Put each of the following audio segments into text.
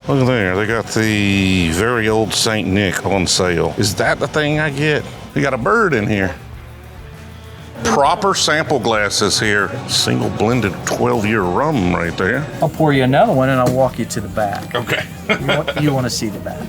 Look there, they got the very old St. Nick on sale. Is that the thing I get? We got a bird in here. Proper sample glasses here. Single blended 12-year rum right there. I'll pour you another one and I'll walk you to the back. Okay. You want to see the back.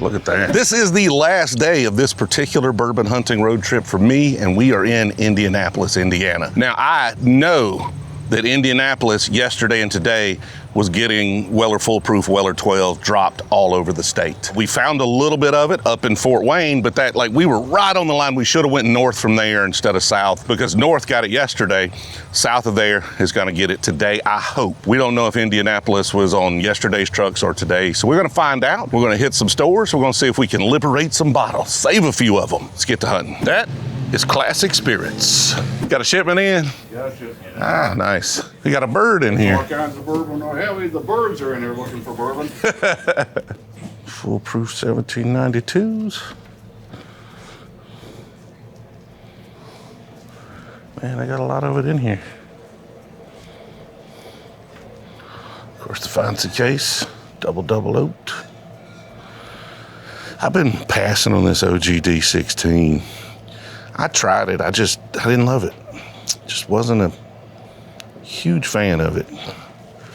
Look at that. This is the last day of this particular bourbon hunting road trip for me, and we are in Indianapolis, Indiana. Now, I know that Indianapolis yesterday and today was getting Weller Foolproof, Weller 12 dropped all over the state. We found a little bit of it up in Fort Wayne, but that, like, we were right on the line. We should have went north from there instead of south, because north got it yesterday. South of there is gonna get it today, I hope. We don't know if Indianapolis was on yesterday's trucks or today, so we're gonna find out. We're gonna hit some stores. We're gonna see if we can liberate some bottles, save a few of them. Let's get to hunting. That is Classic Spirits. Got a shipment in? Gotcha. Ah, nice. We got a bird in here. All kinds of bourbon. Oh, hell, the birds are in there looking for bourbon. Foolproof 1792s. Man, I got a lot of it in here. Of course, the fancy case, double oaked. I've been passing on this OGD 16. I tried it, I didn't love it. Just wasn't a huge fan of it.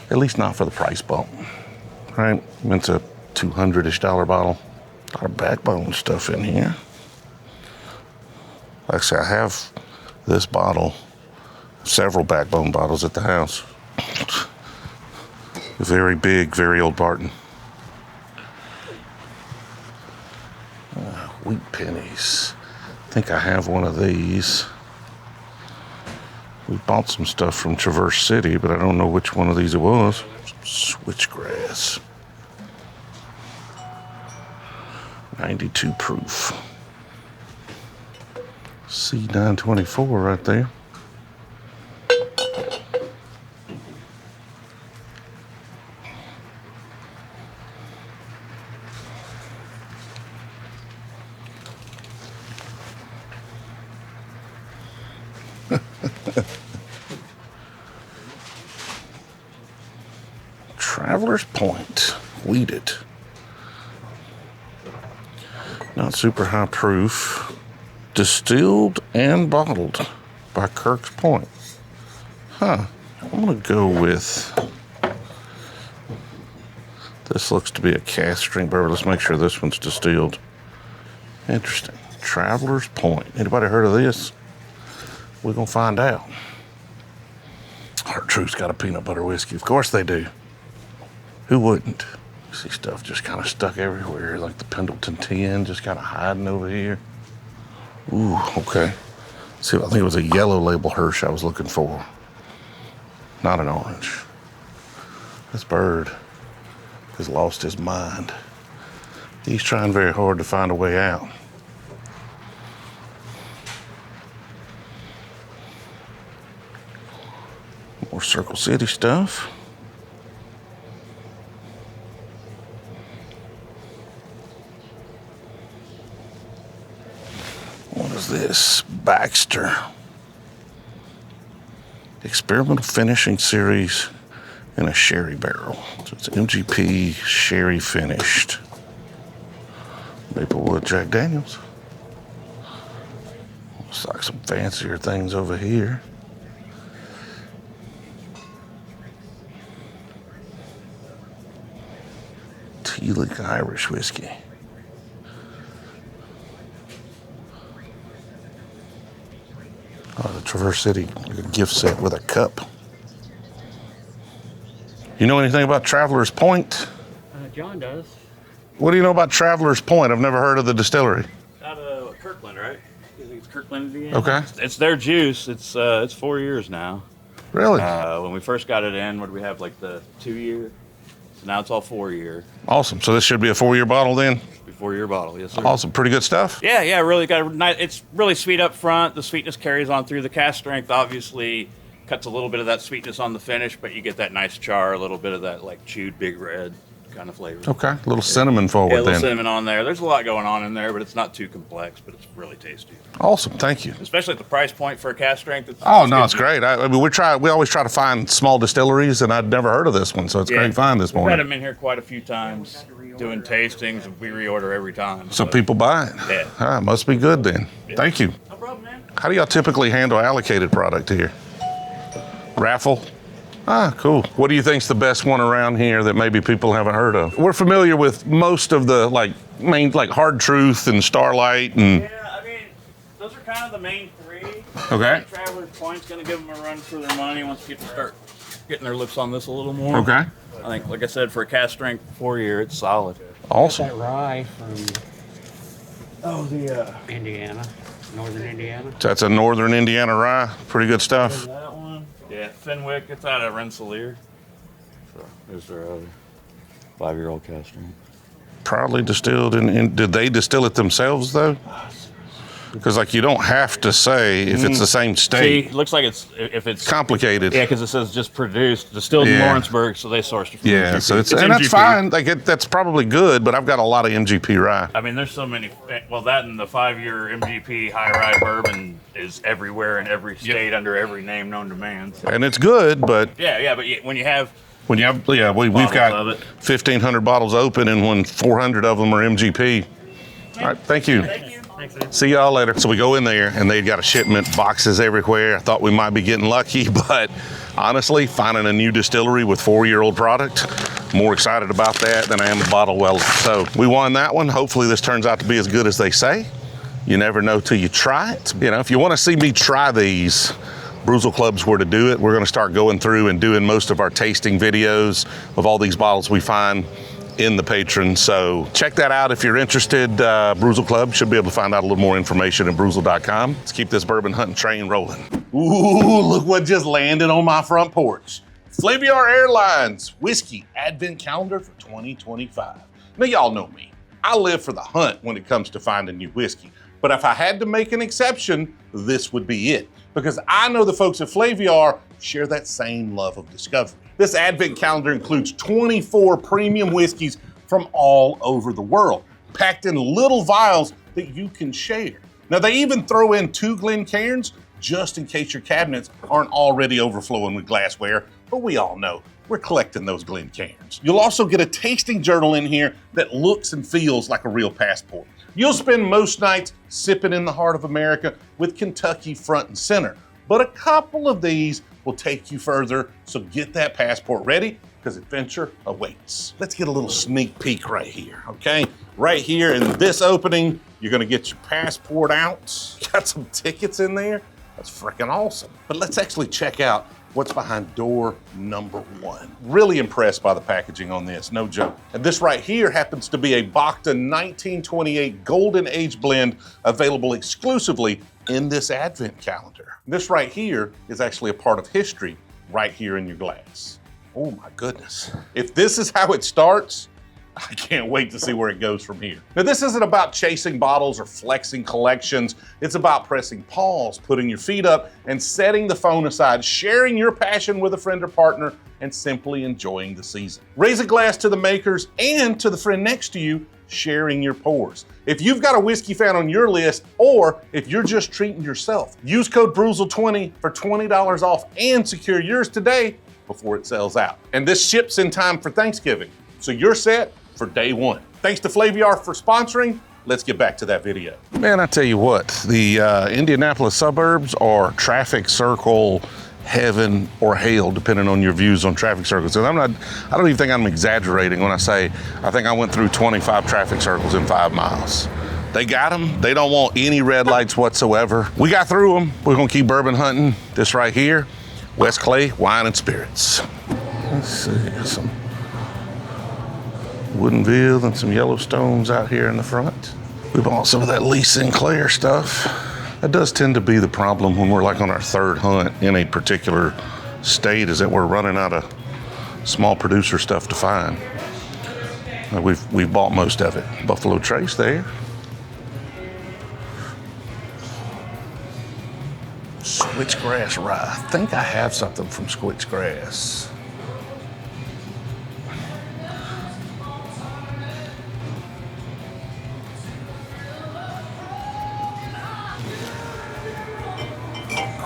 At least not for the price bump, right? It's a $200-ish bottle. A lot of backbone stuff in here. Like I say, I have this bottle, several backbone bottles at the house. Very big, very old Barton. Wheat pennies. I think I have one of these. We bought some stuff from Traverse City, but I don't know which one of these it was. Switchgrass. 92 proof. C924 right there. Traveler's Point, weeded. Not super high proof. Distilled and bottled by Kirk's Point. Huh, I'm gonna go with, this looks to be a cask strength bourbon. Let's make sure this one's distilled. Interesting, Traveler's Point. Anybody heard of this? We're gonna find out. Heart Truth's got a peanut butter whiskey. Of course they do. Who wouldn't? You see stuff just kind of stuck everywhere, like the Pendleton 10 just kind of hiding over here. Ooh, okay. See, I think it was a yellow label Hirsch I was looking for. Not an orange. This bird has lost his mind. He's trying very hard to find a way out. More Circle City stuff. What is this? Baxter. Experimental Finishing Series in a sherry barrel. So it's MGP sherry finished. Maplewood Jack Daniels. Looks like some fancier things over here. Tealic Irish whiskey. Oh, the Traverse City gift set with a cup. You know anything about Traveler's Point? John does. What do you know about Traveler's Point? I've never heard of the distillery. Out of Kirkland, right? I think it's Kirkland, Indiana. Okay. It's their juice. It's 4 years now. Really? When we first got it in, what did we have, like the 2 year? So now it's all 4 year. Awesome. So this should be a 4-year bottle then? 4-year bottle, yes sir. Awesome. Pretty good stuff? Yeah, really got a nice, it's really sweet up front. The sweetness carries on through. The cask strength obviously cuts a little bit of that sweetness on the finish, but you get that nice char, a little bit of that like chewed big red. kind of flavor. Okay, a little cinnamon forward Yeah, a little then. cinnamon on there. There's a lot going on in there, but it's not too complex, but it's really tasty. Awesome, thank you. Especially at the price point for a cast strength. Oh no, it's great. I mean, we always try to find small distilleries, and I'd never heard of this one, so it's great to find this We've had morning. them in here quite a few times doing tastings, and we reorder every time. So people buy it. Yeah. Ah, must be good then. Yeah. Thank you. No problem, man. How do y'all typically handle allocated product here? Raffle? Ah, cool. What do you think's the best one around here that maybe people haven't heard of? We're familiar with most of the main Hard Truth and Starlight and. Yeah, I mean, those are kind of the main three. Okay. Traveler's Point's going to give them a run for their money once people start getting their lips on this a little more. Okay. I think, like I said, for a cast strength 4-year, it's solid. Awesome. That rye from Oh, Indiana, northern Indiana. So that's a Northern Indiana rye. Pretty good stuff. that one. Yeah, Fenwick, it's out of Rensselaer. So there's their other 5-year-old cast strength. Proudly distilled in. Did they distill it themselves though? Because you don't have to say if it's the same See, state. it looks like if it's Complicated. yeah, because it says just produced, distilled in Yeah. Lawrenceburg, so they sourced it from Yeah, MGP. so it's and that's MGP. fine. That's probably good, but I've got a lot of MGP rye. I mean, there's so many. Well, that and the 5-year MGP high rye bourbon is everywhere in every state under every name known to man. So. And it's good, but Yeah, but when you have when you have, we've Bottles got of it. 1,500 bottles open, and when 400 of them are MGP. All right, thank you. See y'all later. So we go in there, and they've got a shipment, boxes everywhere. I thought we might be getting lucky, but honestly, finding a new distillery with 4-year-old product, more excited about that than I am a bottle well. So we won that one. Hopefully this turns out to be as good as they say. You never know till you try it. If you want to see me try these, Brewzle Club's where to do it. We're going to start going through and doing most of our tasting videos of all these bottles we find in the Patron. So check that out if you're interested. Brewzle Club should be able to find out a little more information at brewzle.com. Let's keep this bourbon hunting train rolling. Ooh, look what just landed on my front porch. Flaviar Airlines Whiskey Advent Calendar for 2025. Now y'all know me. I live for the hunt when it comes to finding new whiskey. But if I had to make an exception, this would be it. Because I know the folks at Flaviar share that same love of discovery. This Advent calendar includes 24 premium whiskeys from all over the world, packed in little vials that you can share. Now they even throw in 2 Glencairns just in case your cabinets aren't already overflowing with glassware, but we all know we're collecting those Glencairns. You'll also get a tasting journal in here that looks and feels like a real passport. You'll spend most nights sipping in the heart of America with Kentucky front and center. But a couple of these will take you further, so get that passport ready because adventure awaits. Let's get a little sneak peek right here, okay? Right here in this opening, you're gonna get your passport out. Got some tickets in there. That's freaking awesome. But let's actually check out what's behind door number 1. Really impressed by the packaging on this, no joke. And this right here happens to be a Bacta 1928 Golden Age blend available exclusively in this Advent calendar. This right here is actually a part of history right here in your glass. Oh my goodness. If this is how it starts, I can't wait to see where it goes from here. Now, this isn't about chasing bottles or flexing collections. It's about pressing pause, putting your feet up, and setting the phone aside, sharing your passion with a friend or partner, and simply enjoying the season. Raise a glass to the makers and to the friend next to you, sharing your pours. If you've got a whiskey fan on your list, or if you're just treating yourself, use code Brewzle20 for $20 off and secure yours today before it sells out. And this ships in time for Thanksgiving, so you're set for day 1. Thanks to Flaviar for sponsoring. Let's get back to that video. Man, I tell you what, the Indianapolis suburbs are traffic circle heaven or hell, depending on your views on traffic circles. And I don't even think I'm exaggerating when I say I think I went through 25 traffic circles in 5 miles. They got them. They don't want any red lights whatsoever. We got through them. We're gonna keep bourbon hunting. This right here, West Clay Wine and Spirits. Let's see, some Woodinville and some Yellowstones out here in the front. We bought some of that Lee Sinclair stuff. That does tend to be the problem when we're like on our 3rd hunt in a particular state, is that we're running out of small producer stuff to find. We've bought most of it. Buffalo Trace there. Switchgrass rye. I think I have something from Switchgrass.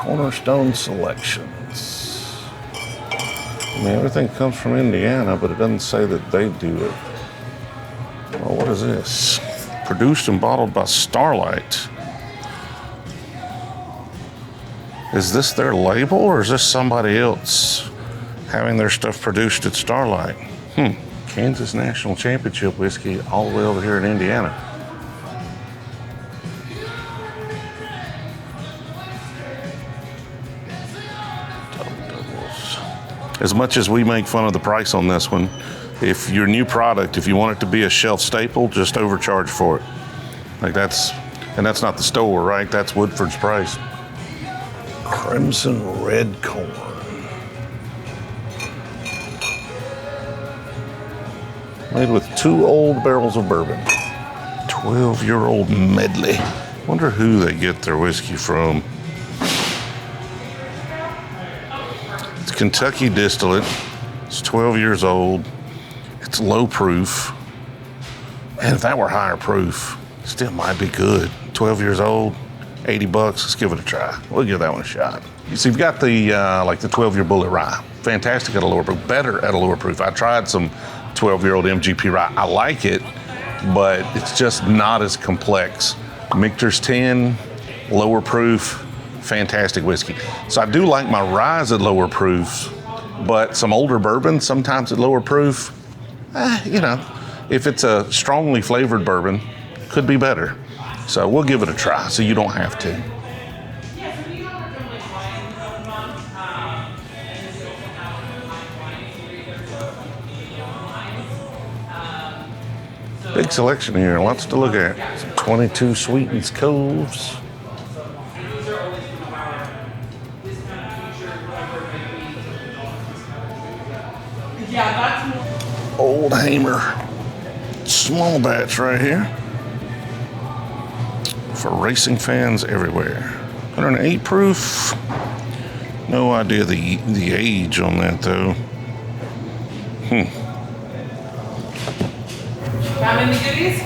Cornerstone Selections. I mean, everything comes from Indiana, but it doesn't say that they do it. Well, what is this? Produced and bottled by Starlight. Is this their label, or is this somebody else having their stuff produced at Starlight? Kansas National Championship whiskey all the way over here in Indiana. As much as we make fun of the price on this one, if your new product, if you want it to be a shelf staple, just overcharge for it. Like that's not the store, right? That's Woodford's price. Crimson Red Corn. Made with 2 old barrels of bourbon. 12-year-old medley. Wonder who they get their whiskey from. It's Kentucky distillate. It's 12 years old. It's low proof. And if that were higher proof, still might be good. 12 years old, $80. Let's give it a try. We'll give that one a shot. So you've got the like the 12-year Bullet Rye. Fantastic at a lower proof. Better at a lower proof. I tried some 12-year-old MGP Rye. I like it, but it's just not as complex. Michter's 10, lower proof, fantastic whiskey. So I do like my ryes at lower proofs, but some older bourbon, sometimes at lower proof, you know, if it's a strongly flavored bourbon, could be better. So we'll give it a try so you don't have to. Big selection here, lots to look at. Some 22 Sweetens Coves. Old Hamer. Small batch right here. For racing fans everywhere. 108 proof. No idea the age on that though. Got any goodies?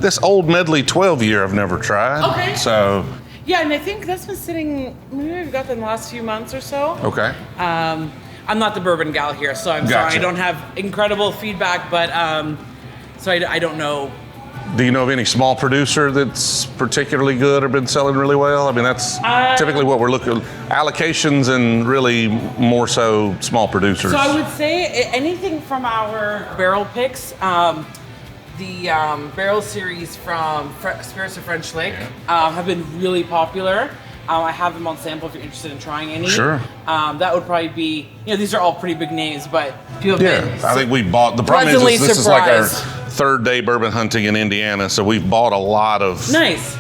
This old medley 12-year I've never tried. Okay. So. Yeah, and I think that's been sitting, maybe we've got them the last few months or so. Okay. I'm not the bourbon gal here, so I'm Gotcha. sorry. I don't have incredible feedback, but so I don't know. Do you know of any small producer that's particularly good or been selling really well? I mean, that's typically what we're looking allocations and really more so small producers. So I would say anything from our barrel picks, the barrel series from Spirits of French Lake have been really popular. I have them on sample if you're interested in trying any. Sure. That would probably be, you know, these are all pretty big names, but people have been I think we bought, the problem is this is like our surprised. third day bourbon hunting in Indiana, so we've bought a lot of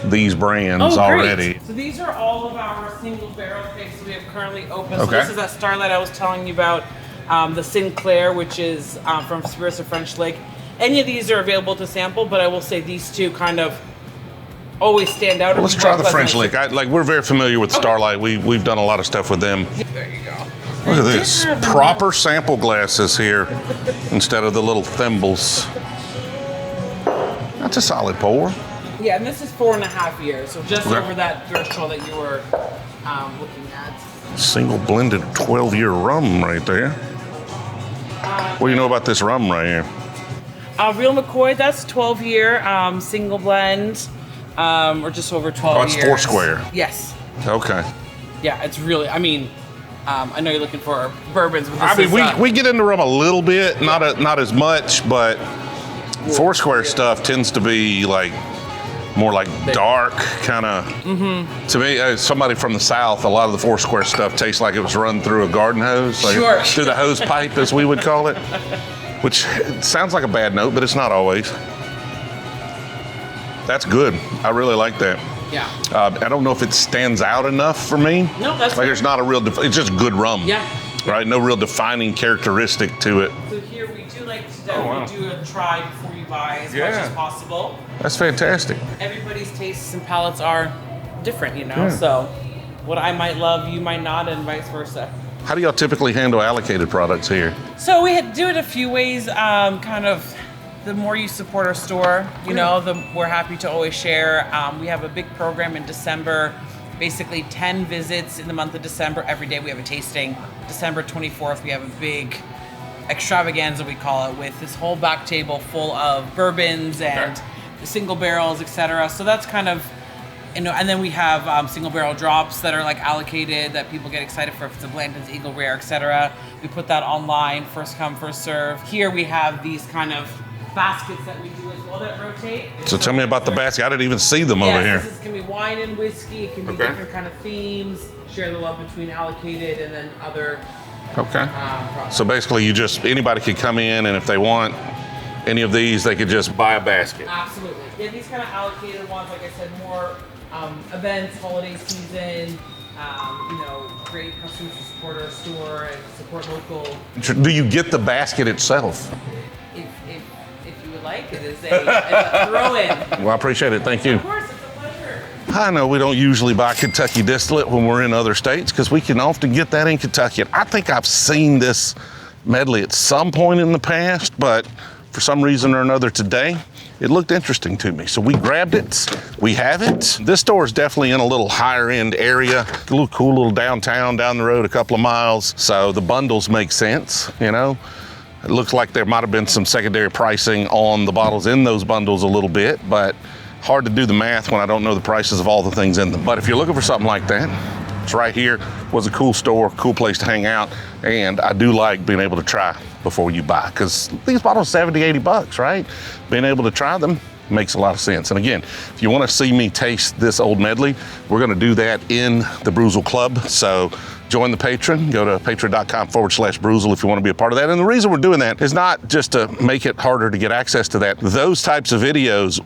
these brands already. So these are all of our single barrel picks we have currently open. So Okay. this is that Starlight I was telling you about, the Sinclair, which is from Spirits of French Lake. Any of these are available to sample, but I will say these two kind of always stand out. Well, let's try the French Lake. We're very familiar with Starlight. We've done a lot of stuff with them. There you go. Look at this. Proper sample glasses here instead of the little thimbles. That's a solid pour. Yeah, and this is 4.5 years, so just Okay. over that threshold that you were looking at. Single blended 12-year rum right there. What do you know about this rum right here? Real McCoy, that's 12-year single blend, or just over 12 Oh, it's years. Foursquare. Yes. Okay. Yeah, it's really, I mean, I know you're looking for bourbons, but I this mean, is, we get into rum a little bit, not as much, but Foursquare stuff tends to be like more like dark kind of. To me, as somebody from the South, a lot of the Foursquare stuff tastes like it was run through a garden hose, like Sure. through the hose pipe, as we would call it, which sounds like a bad note, but it's not always. That's good. I really like that. Yeah. I don't know if it stands out enough for me. No, that's like fair. there's not a real. It's just good rum. Yeah. Right. No real defining characteristic to it. So here we do like to definitely do a try before you buy as much Yeah. as possible. That's fantastic. Everybody's tastes and palates are different, you know, Yeah. so what I might love, you might not, and vice versa. How do y'all typically handle allocated products here? So we do it a few ways. Kind of, the more you support our store, you know, the we're happy to always share. We have a big program in December basically 10 visits in the month of December. Every day we have a tasting. December 24th, we have a big extravaganza, we call it, with this whole back table full of bourbons and single barrels, etc. So that's kind of, and then we have single barrel drops that are like allocated that people get excited for if it's a Blanton's Eagle Rare, etc. We put that online, first come, first serve. Here we have these kind of baskets that we do as well that rotate. So tell me about the basket. I didn't even see them over here. This can be wine and whiskey. It can be different kind of themes. Share the love between allocated and then other. Okay. So basically, anybody could come in, and if they want any of these, they could just buy a basket. Absolutely. Yeah, these kind of allocated ones, like I said, more events, holiday season. Great customers to support our store and support local. Do you get the basket itself? If you would like, it is a throw-in. Well, I appreciate it. Thank you. Of course, it's a pleasure. I know we don't usually buy Kentucky distillate when we're in other states because we can often get that in Kentucky. I think I've seen this medley at some point in the past, but for some reason or another today, it looked interesting to me. So we grabbed it, we have it. This store is definitely in a little higher end area, a little cool little downtown down the road a couple of miles. So the bundles make sense, you know. It looks like there might have been some secondary pricing on the bottles in those bundles a little bit, but hard to do the math when I don't know the prices of all the things in them. But if you're looking for something like that, it's right here. Was a cool store, cool place to hang out. And I do like being able to try before you buy, because these bottles are 70, 80 bucks, right? Being able to try them makes a lot of sense. And again, if you want to see me taste this old medley, we're going to do that in the Brewzle Club. So join the Patreon, go to patreon.com/Brewzle if you want to be a part of that. And the reason we're doing that is not just to make it harder to get access to that. Those types of videos,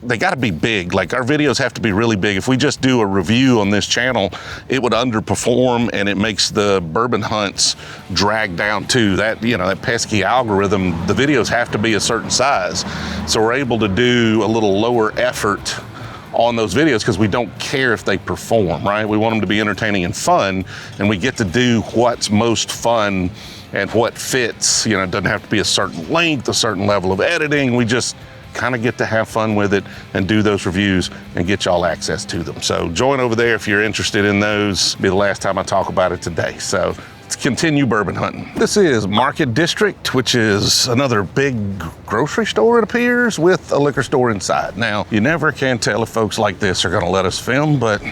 they got to be big. Like, our videos have to be really big. If we just do a review on this channel, it would underperform, and it makes the bourbon hunts drag down too. That pesky algorithm, the videos have to be a certain size. So we're able to do a little lower effort on those videos because we don't care if they perform, right? We want them to be entertaining and fun, and we get to do what's most fun and what fits. It doesn't have to be a certain length, a certain level of editing. We just kind of get to have fun with it and do those reviews and get y'all access to them. So join over there if you're interested in those. It'll be the last time I talk about it today. So let's continue bourbon hunting. This is Market District, which is another big grocery store, it appears, with a liquor store inside. Now, you never can tell if folks like this are gonna let us film, but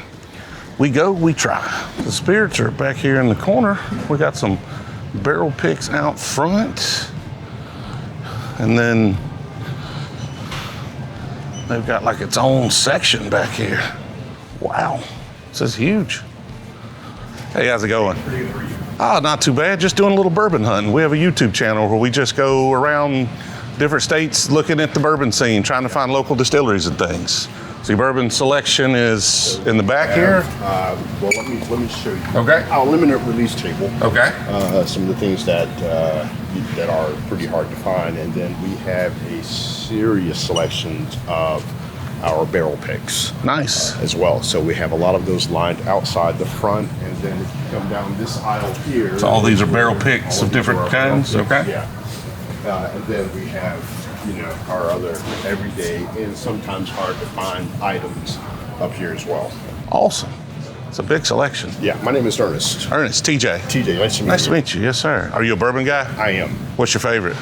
we go, we try. The spirits are back here in the corner. We got some barrel picks out front. And then they've got like its own section back here. Wow, this is huge. Hey, how's it going? Oh, not too bad. Just doing a little bourbon hunting. We have a YouTube channel where we just go around different states looking at the bourbon scene, trying to find local distilleries and things. So your bourbon selection is in the back here? Well, let me show you. Okay. Our limited release table. Okay. Some of the things that are pretty hard to find, and then we have a serious selection of our barrel picks. Nice. As well. So we have a lot of those lined outside the front, and then if you come down this aisle here. So all these are barrel picks of different kinds? Okay. Yeah. And then we have, our other everyday and sometimes hard to find items up here as well. Awesome. It's a big selection. Yeah, my name is Ernest. Ernest, TJ. TJ, nice to meet you. Nice to meet you. Yes, sir. Are you a bourbon guy? I am. What's your favorite?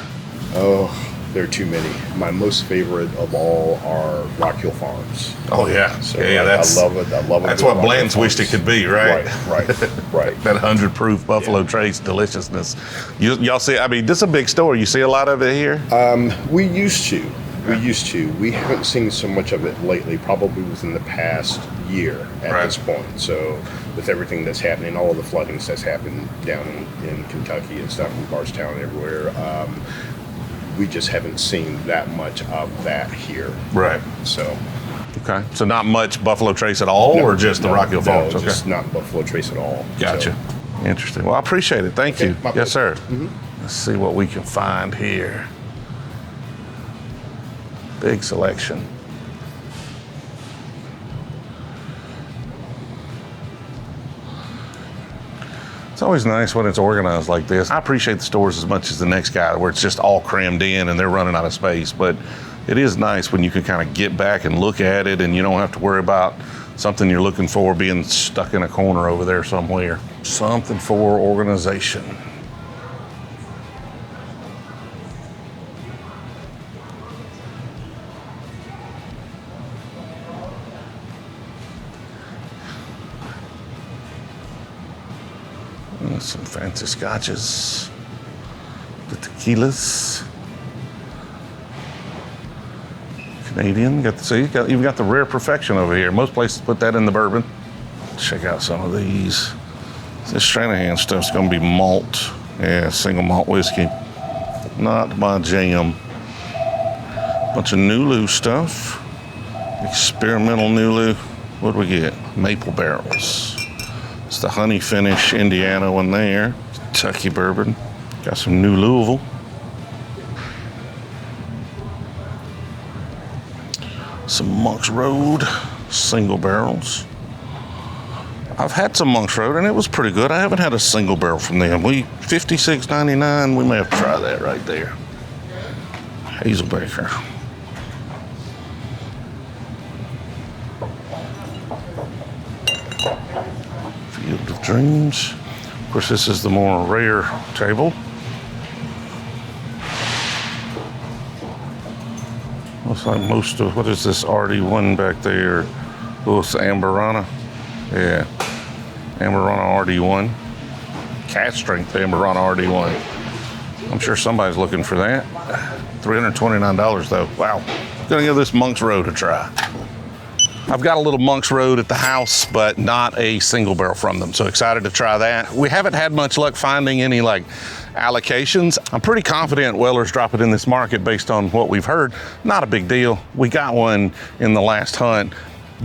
Oh, there are too many. My most favorite of all are Rock Hill Farms. Oh yeah, So yeah. That's I love it. That's what Blanton's wished it could be, right? Right. That 100 proof Buffalo Trace deliciousness. Y'all see? I mean, this is a big store. You see a lot of it here. We used to. We haven't seen so much of it lately. Probably within the past year at this point. So with everything that's happening, all of the floodings that's happened down in Kentucky and stuff, in Bardstown, everywhere. We just haven't seen that much of that here. Right. So. Okay. So not much Buffalo Trace at all, or just the Rock Hill Farms? No, Okay. just not Buffalo Trace at all. Gotcha. So. Interesting. Well, I appreciate it. Thank you. My Yes, sir. pleasure. Let's see what we can find here. Big selection. It's always nice when it's organized like this. I appreciate the stores as much as the next guy, where it's just all crammed in and they're running out of space. But it is nice when you can kind of get back and look at it, and you don't have to worry about something you're looking for being stuck in a corner over there somewhere. Something for organization. Some fancy scotches, the tequilas, Canadian. You've got the rare perfection over here. Most places put that in the bourbon. Check out some of these. This Stranahan stuff's gonna be malt. Yeah, single malt whiskey. Not my jam. Bunch of Nulu stuff. Experimental Nulu. What do we get? Maple barrels. It's the honey finish Indiana one there. Kentucky bourbon. Got some New Louisville. Some Monk's Road single barrels. I've had some Monk's Road and it was pretty good. I haven't had a single barrel from them. $56.99. We may have to try that right there. Hazelbaker. Field of Dreams. Of course, this is the more rare table. Looks like most of, what is this RD1 back there? Oh, it's the Amberana. Yeah, Amberana RD1. Cask strength Amberana RD1. I'm sure somebody's looking for that. $329 though. Wow. Gonna give this Monk's Road a try. I've got a little Monk's Road at the house, but not a single barrel from them. So excited to try that. We haven't had much luck finding any like allocations. I'm pretty confident Weller's drop it in this market based on what we've heard. Not a big deal. We got one in the last hunt.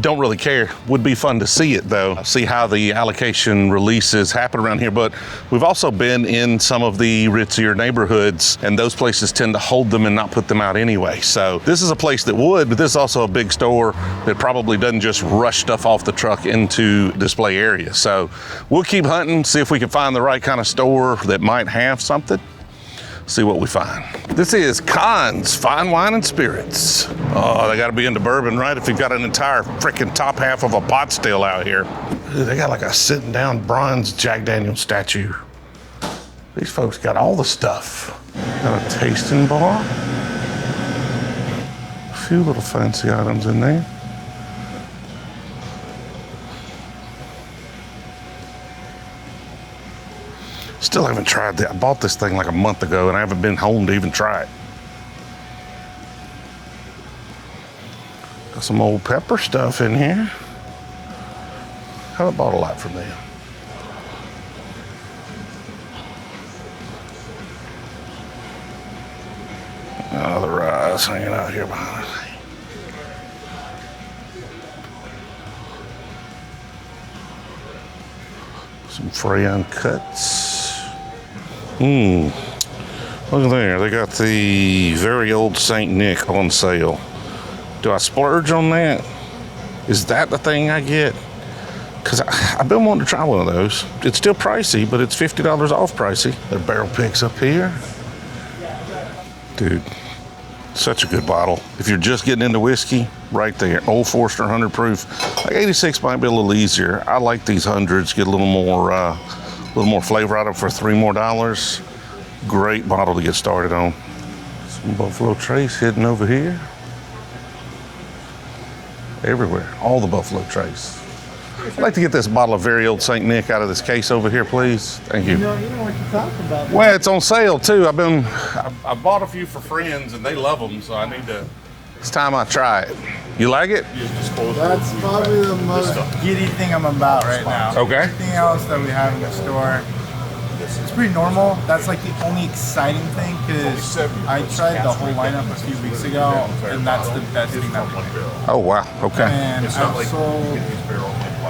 Don't really care. Would be fun to see it though. See how the allocation releases happen around here. But we've also been in some of the ritzier neighborhoods and those places tend to hold them and not put them out anyway. So this is a place that would, but this is also a big store that probably doesn't just rush stuff off the truck into display area. So we'll keep hunting, see if we can find the right kind of store that might have something. See what we find. This is Conn's Fine Wine and Spirits. Oh, they gotta be into bourbon, right? If you've got an entire freaking top half of a pot still out here. Ooh, they got like a sitting down bronze Jack Daniel's statue. These folks got all the stuff. Got a tasting bar. A few little fancy items in there. Still haven't tried that. I bought this thing like a month ago and I haven't been home to even try it. Got some old pepper stuff in here. Haven't bought a lot from them. Oh, the rye's hanging out here behind us. Some Freon cuts. Look at there. They got the very old St. Nick on sale. Do I splurge on that? Is that the thing I get? Because I've been wanting to try one of those. It's still pricey, but it's $50 off pricey. Their barrel picks up here. Dude, such a good bottle. If you're just getting into whiskey, right there. Old Forester 100 proof. Like 86 might be a little easier. I like these 100s, get a little more flavor out of them for $3 more. Great bottle to get started on. Some Buffalo Trace hidden over here. Everywhere, all the Buffalo Trace. I'd like to get this bottle of very old St. Nick out of this case over here, please. Thank you. You know what you're talking about. Well, it's on sale too. I bought a few for friends and they love them, so I need to. It's time I try it. You like it? That's probably the most giddy thing I'm about right now. Okay. Everything else that we have in the store, it's pretty normal. That's like the only exciting thing because I tried the whole lineup a few weeks ago, and that's the best thing that we have. Oh wow. Okay. And I've sold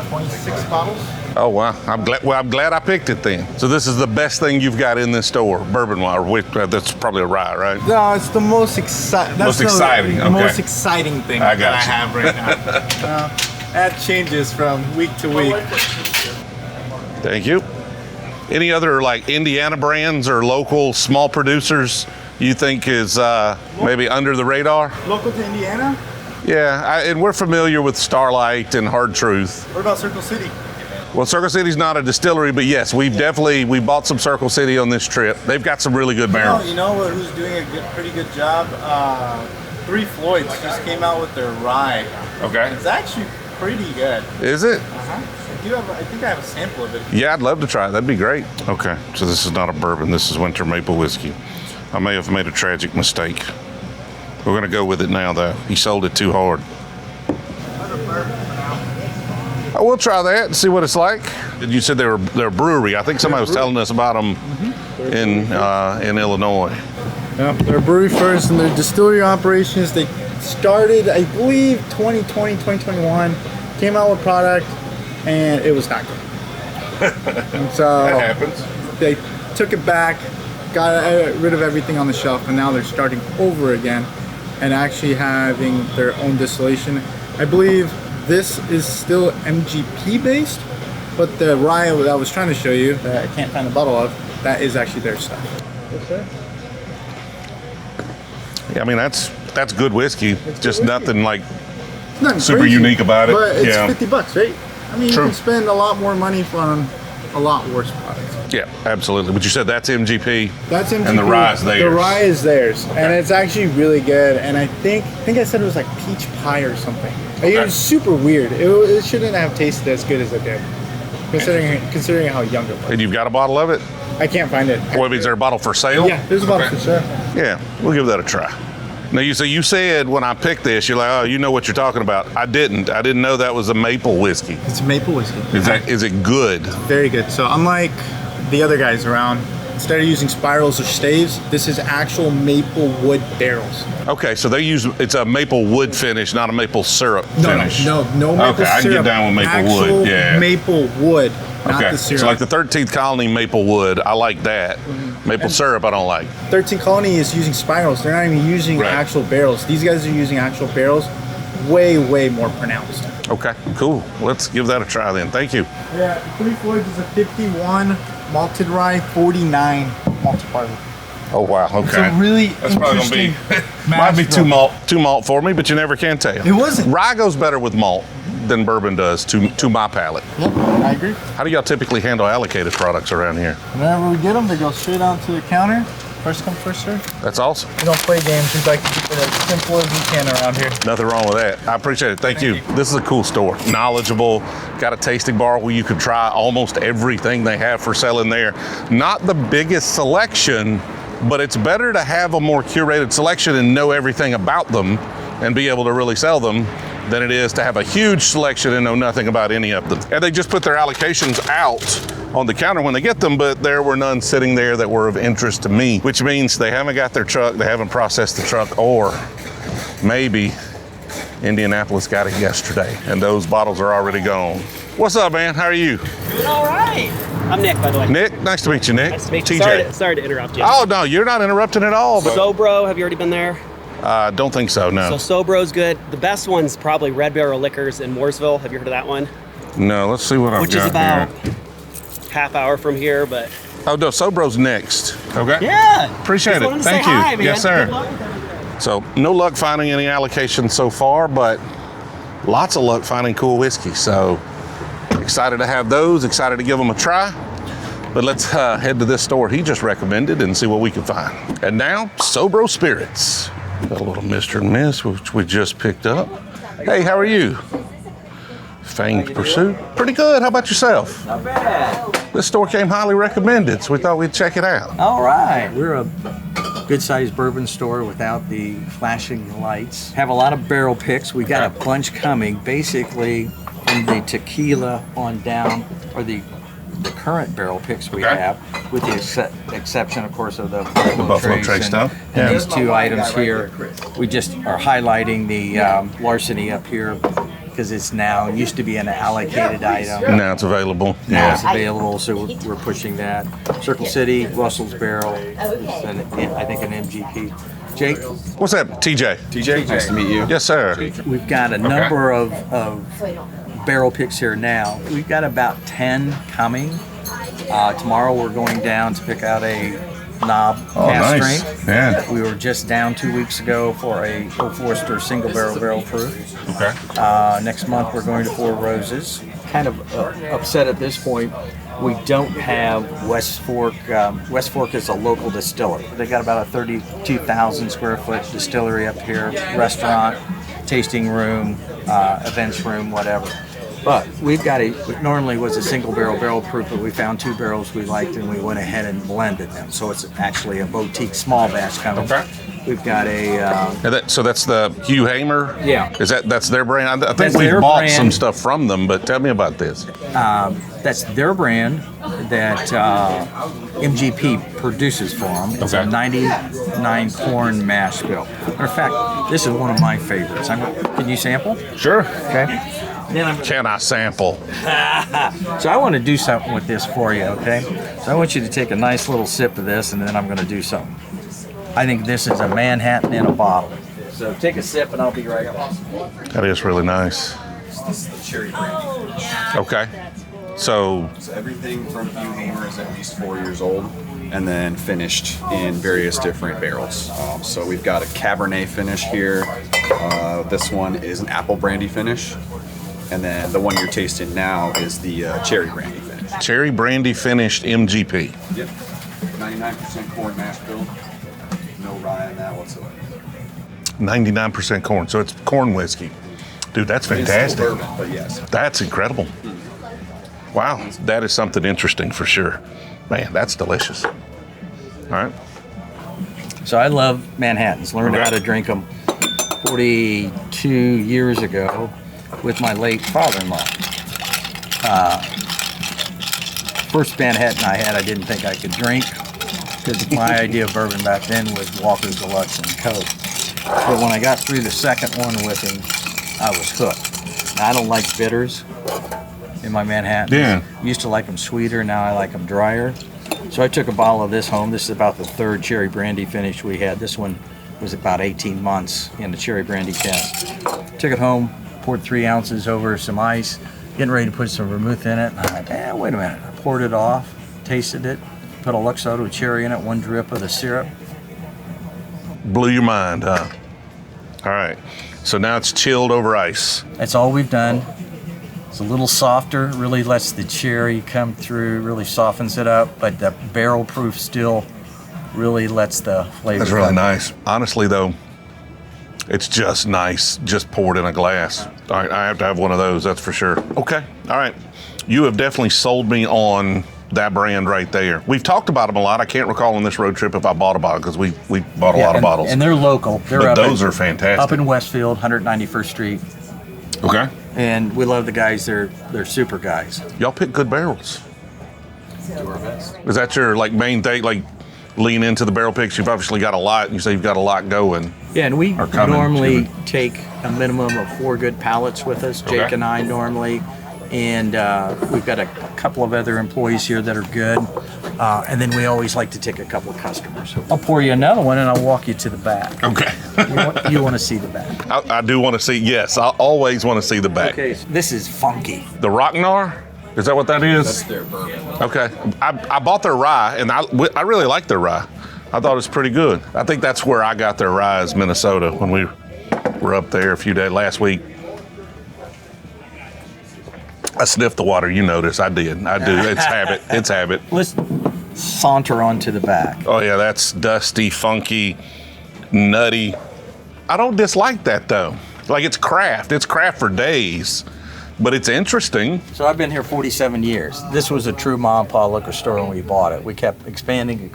26 bottles. Oh wow. I'm glad I picked it then. So this is the best thing you've got in this store, bourbon wine. That's probably a rye, right? No, it's the most exciting. Most exciting. The Okay. most exciting thing I that I got have right now. That changes from week to week. Thank you. Any other like Indiana brands or local small producers you think is maybe under the radar? Local to Indiana? Yeah, and we're familiar with Starlight and Hard Truth. What about Circle City? Well, Circle City's not a distillery, but yes, we bought some Circle City on this trip. They've got some really good barrels. You know who's doing a pretty good job? Three Floyds just came out with their rye. Okay. It's actually pretty good. Is it? I think I have a sample of it. Yeah, I'd love to try it. That'd be great. Okay, so this is not a bourbon. This is winter maple whiskey. I may have made a tragic mistake. We're gonna go with it now, though. He sold it too hard. I will try that and see what it's like. You said they're a brewery. I think somebody was telling us about them in Illinois. Yep, they're a brewery first, and their distillery operations, they started, I believe, 2020, 2021, came out with product, and it was not good. And so That happens. they took it back, got rid of everything on the shelf, and now they're starting over again and actually having their own distillation. I believe this is still MGP based, but the rye that I was trying to show you, that I can't find a bottle of, that is actually their stuff. Yes, sir. Yeah, I mean that's good whiskey. Just nothing like Nothing super crazy, unique about it. But it's Yeah. $50, right? I mean, True. you can spend a lot more money on a lot worse products. Yeah, absolutely. But you said that's MGP. That's MGP. And the rye is theirs. The rye is theirs, and it's actually really good. And I think I said it was like peach pie or something. Like, it was super weird. It shouldn't have tasted as good as it did, considering how young it was. And you've got a bottle of it? I can't find it. What, is there a bottle for sale? Yeah, there's a bottle Okay. for sure. Yeah, we'll give that a try. Now you said when I picked this, you're like, oh, you know what you're talking about. I didn't know that was a maple whiskey. It's maple whiskey. Is it good? Very good. So unlike the other guys around, instead of using spirals or staves, this is actual maple wood barrels. Okay, so it's a maple wood finish, not a maple syrup finish. No maple Okay, syrup. I can get down with maple wood. Actual Yeah. maple wood, not Okay, the syrup. so like the 13th Colony maple wood, I like that. Maple syrup, I don't like. 13 Colony is using spirals. They're not even using Right. actual barrels. These guys are using actual barrels, way more pronounced. Okay, cool. Let's give that a try then. Thank you. Yeah, Three Floyds is a 51 malted rye, 49 malted barley. Oh wow. Okay. It's a really That's probably gonna be interesting might be mash too bill. malt for me, but you never can tell. It wasn't. Rye goes better with malt than bourbon does to my palate. Yep, I agree. How do y'all typically handle allocated products around here? Whenever we get them, they go straight onto the counter. First come, first serve. That's awesome. We don't play games. We like to keep it as simple as we can around here. Nothing wrong with that. I appreciate it. Thank you. This is a cool store. Knowledgeable. Got a tasting bar where you can try almost everything they have for selling there. Not the biggest selection, but it's better to have a more curated selection and know everything about them and be able to really sell them than it is to have a huge selection and know nothing about any of them. And they just put their allocations out on the counter when they get them, but there were none sitting there that were of interest to me, which means they haven't got their truck, they haven't processed the truck, or maybe Indianapolis got it yesterday and those bottles are already gone. What's up, man? How are you? Doing all right. I'm Nick, by the way. Nick, nice to meet you, Nick. Nice to meet you. TJ. Sorry to interrupt you. Oh, no, you're not interrupting at all. But Sobro, have you already been there? don't think so, no. So Sobro's good. The best one's probably Red Barrel Liquors in Mooresville. Have you heard of that one? No, let's see what I've Which got is about here. half hour from here, but Oh, no, Sobro's next. Okay. yeah. Appreciate Just it. wanted to Thank say you. hi, man. Yes, sir. Good luck with everything. So, no luck finding any allocations so far, but lots of luck finding cool whiskey. So, excited to have those, excited to give them a try. But let's head to this store he just recommended and see what we can find. And now, Sobro Spirits. Got a little Mr. and Miss, which we just picked up. Hey, how are you? Famed Pursuit. Pretty good. How about yourself? Not bad. This store came highly recommended, so we thought we'd check it out. All right. We're a good-sized bourbon store without the flashing lights. Have a lot of barrel picks. We got a bunch coming, basically from the tequila on down, or the current barrel picks we have, with the exception, of course, of the Buffalo Trace and, stuff. And Yeah. these two items here, we just are highlighting the larceny up here because it's now used to be an allocated item. Now it's available. Now it's available, so we're pushing that. Circle City, Russell's Barrel, is I think an MGP. Jake, What's that, TJ? TJ, nice to meet you. Yes, sir. we've got a number of barrel picks here now. We've got about 10 coming. Tomorrow we're going down to pick out a knob cast nice. strength. Yeah. We were just down 2 weeks ago for a Old Forester single barrel proof. Okay. Next month we're going to Four Roses. Kind of upset at this point. We don't have West Fork. West Fork is a local distiller. They got about a 32,000 square foot distillery up here, restaurant, tasting room, events room, whatever. But we've got it normally was a single barrel proof, but we found 2 barrels we liked and we went ahead and blended them. So it's actually a boutique small batch coming. Okay. We've got a So that's the Hugh Hamer? Yeah. That's their brand? I think That's we their bought brand. some stuff from them, but tell me about this. that's their brand that MGP produces for them. It's a 99 corn mash bill. Matter of fact, this is one of my favorites. Can you sample? Sure. Okay. Then Can I sample? so I want to do something with this for you, okay? So I want you to take a nice little sip of this, and then I'm going to do something. I think this is a Manhattan in a bottle. So take a sip, and I'll be right back. That is really nice. This is the cherry brandy. Okay. So, Everything from Hugh Hamer is at least 4 years old, and then finished in various different barrels. So we've got a Cabernet finish here. This one is an apple brandy finish, and then the one you're tasting now is the cherry brandy finish. cherry brandy finished MGP. Yep, 99% corn mash bill. No rye in that whatsoever. 99% corn. So it's corn whiskey. Dude, that's fantastic. It's still bourbon, but yes. That's incredible. Wow, that is something interesting for sure. Man, that's delicious. All right. So I love Manhattans. Learned Okay. how to drink them 42 years ago with my late father-in-law. First Manhattan I had, I didn't think I could drink because my idea of bourbon back then was Walker's Deluxe and Coke. But when I got through the second one with him, I was hooked. Now, I don't like bitters in my Manhattan. Yeah. Used to like them sweeter, now I like them drier. So I took a bottle of this home. This is about the third cherry brandy finish we had. This one was about 18 months in the cherry brandy cask. Took it home, poured 3 ounces over some ice, getting ready to put some vermouth in it. I'm like, wait a minute. I poured it off, tasted it, put a Luxotto cherry in it, 1 drip of the syrup. Blew your mind, huh? All right. So now it's chilled over ice. That's all we've done. It's a little softer, really lets the cherry come through, really softens it up, but the barrel proof still really lets the flavor That's really come. nice. Honestly, though, it's just nice, just poured in a glass. All right, I have to have one of those, that's for sure. Okay, all right. You have definitely sold me on that brand right there. We've talked about them a lot. I can't recall on this road trip if I bought a bottle because we bought a lot of bottles. And they're local. They're But up those in, are fantastic. Up in Westfield, 191st Street. Okay. And we love the guys. They're super guys. Y'all pick good barrels. Do our best. Is that your main thing? Like lean into the barrel picks? You've obviously got a lot. And you say you've got a lot going. Yeah, and we Are coming normally to take a minimum of 4 good pallets with us, Jake Okay. and I normally. And we've got a couple of other employees here that are good. And then we always like to take a couple of customers. I'll pour you another one and I'll walk you to the back. Okay. You want to see the back. I do want to see, yes, I always want to see the back. Okay, so this is funky. The Rocknar? Is that what that is? That's their bourbon. Okay. I bought their rye, and I really like their rye. I thought it was pretty good. I think that's where I got their rye is Minnesota when we were up there a few days last week. I sniffed the water. You notice I did. I do. It's habit. It's habit. Let's saunter onto the back. Oh yeah, that's dusty, funky, nutty. I don't dislike that though. Like it's craft. It's craft for days, but it's interesting. So I've been here 47 years. This was a true mom and pop liquor store when we bought it. We kept expanding,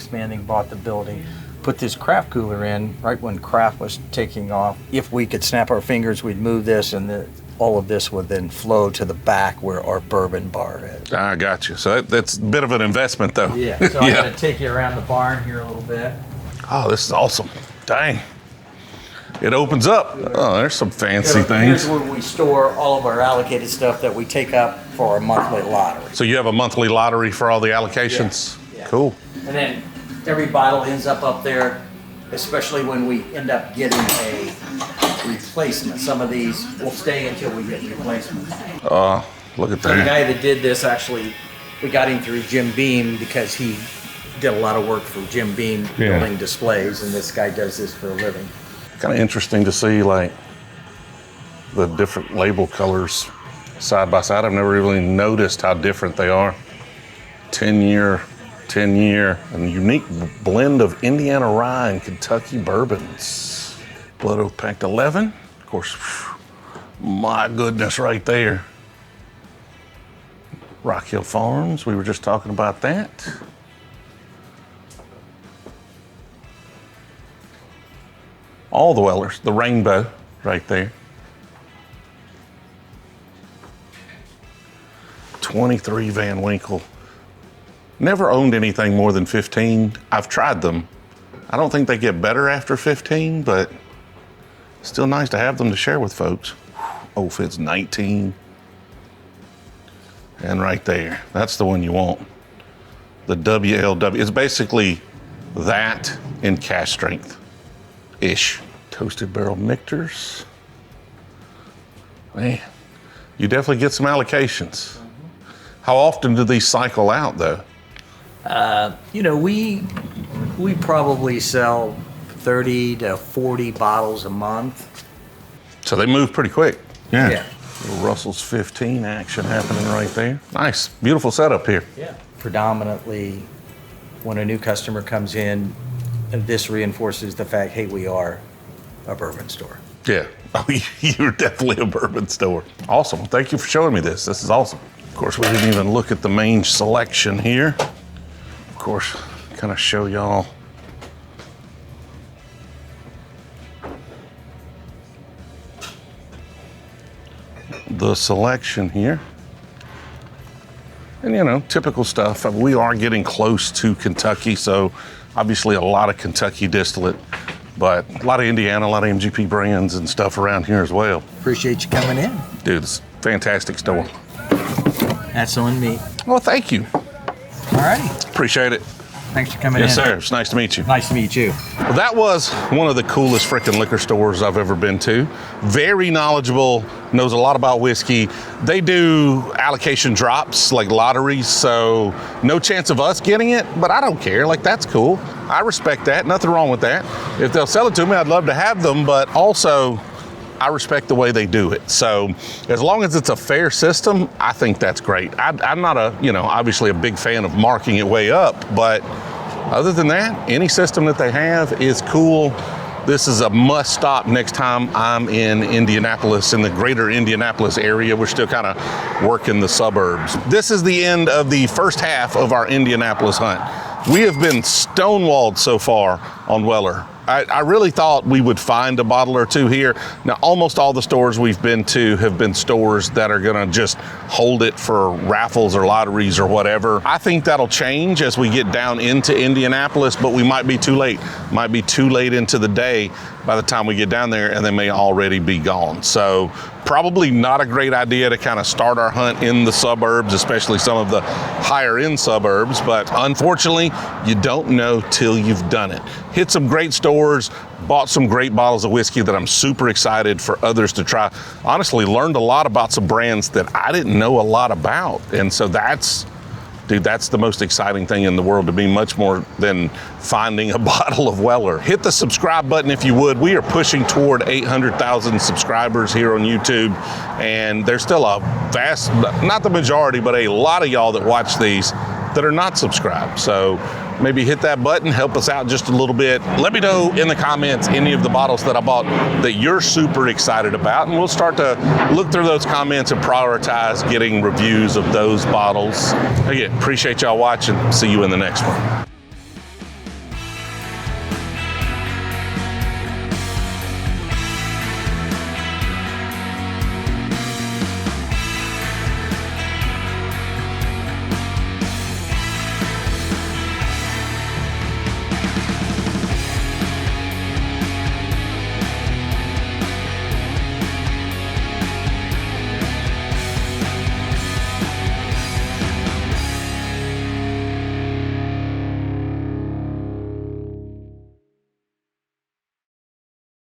bought the building, put this craft cooler in right when craft was taking off. If we could snap our fingers, we'd move this and all of this would then flow to the back where our bourbon bar is. I got you. So that's a bit of an investment though. Yeah, so I'm gonna take you around the barn here a little bit. Oh, this is awesome. Dang. It opens up. Oh, there's some fancy Here's things. where we store all of our allocated stuff that we take up for our monthly lottery. So you have a monthly lottery for all the allocations? Yeah. Cool. And then every bottle ends up there, especially when we end up getting a replacement. Some of these will stay until we get replacements. Look at So the that. guy that did this, actually, we got him through Jim Beam because he did a lot of work for Jim Beam Yeah. building displays, and this guy does this for a living. Kind of interesting to see like the different label colors side by side. I've never really noticed how different they are. 10 year, and unique blend of Indiana rye and Kentucky bourbons. Blood Oak Packed 11, of course, my goodness, right there. Rock Hill Farms, we were just talking about that. All the Wellers, the rainbow right there. 23 Van Winkle. Never owned anything more than 15. I've tried them. I don't think they get better after 15, but still nice to have them to share with folks. Oh, Fitz 19. And right there, that's the one you want. The WLW. It's basically that in cash strength-ish. Toasted Barrel Michter's. Man, you definitely get some allocations. How often do these cycle out, though? You know, we probably sell 30 to 40 bottles a month. So they move pretty quick. Yeah. Yeah. Little Russell's 15 action happening right there. Nice, beautiful setup here. Yeah. Predominantly, when a new customer comes in, this reinforces the fact, hey, we are a bourbon store. Yeah. Oh, you're definitely a bourbon store. Awesome. Thank you for showing me this. This is awesome. Of course, we didn't even look at the main selection here. Of course, kind of show y'all. The selection here. And you know, typical stuff. We are getting close to Kentucky, so obviously a lot of Kentucky distillate, but a lot of Indiana, a lot of MGP brands and stuff around here as well. Appreciate you coming in. Dude, it's a fantastic store. That's on me. Well, thank you. All righty. Appreciate it. Thanks for coming in. Yes, sir. It's nice to meet you. Nice to meet you. Well, that was one of the coolest freaking liquor stores I've ever been to. Very knowledgeable, knows a lot about whiskey. They do allocation drops, like lotteries, so no chance of us getting it, but I don't care. Like, that's cool. I respect that. Nothing wrong with that. If they'll sell it to me, I'd love to have them, but also I respect the way they do it. So as long as it's a fair system, I think that's great. I'm not obviously a big fan of marking it way up, but other than that, any system that they have is cool. This is a must stop next time I'm in Indianapolis, in the greater Indianapolis area. We're still kind of working the suburbs. This is the end of the first half of our Indianapolis hunt. We have been stonewalled so far on Weller. I really thought we would find a bottle or two here. Now, almost all the stores we've been to have been stores that are gonna just hold it for raffles or lotteries or whatever. I think that'll change as we get down into Indianapolis, but we might be too late. Might be too late into the day by the time we get down there, and they may already be gone. So probably not a great idea to kind of start our hunt in the suburbs, especially some of the higher end suburbs, but unfortunately, you don't know till you've done it. Hit some great stores, bought some great bottles of whiskey that I'm super excited for others to try. Honestly, learned a lot about some brands that I didn't know a lot about. And so that's the most exciting thing in the world to me, much more than finding a bottle of Weller. Hit the subscribe button if you would. We are pushing toward 800,000 subscribers here on YouTube, and there's still a vast, not the majority, but a lot of y'all that watch these that are not subscribed. So maybe hit that button, help us out just a little bit. Let me know in the comments any of the bottles that I bought that you're super excited about, and we'll start to look through those comments and prioritize getting reviews of those bottles. Again, appreciate y'all watching. See you in the next one.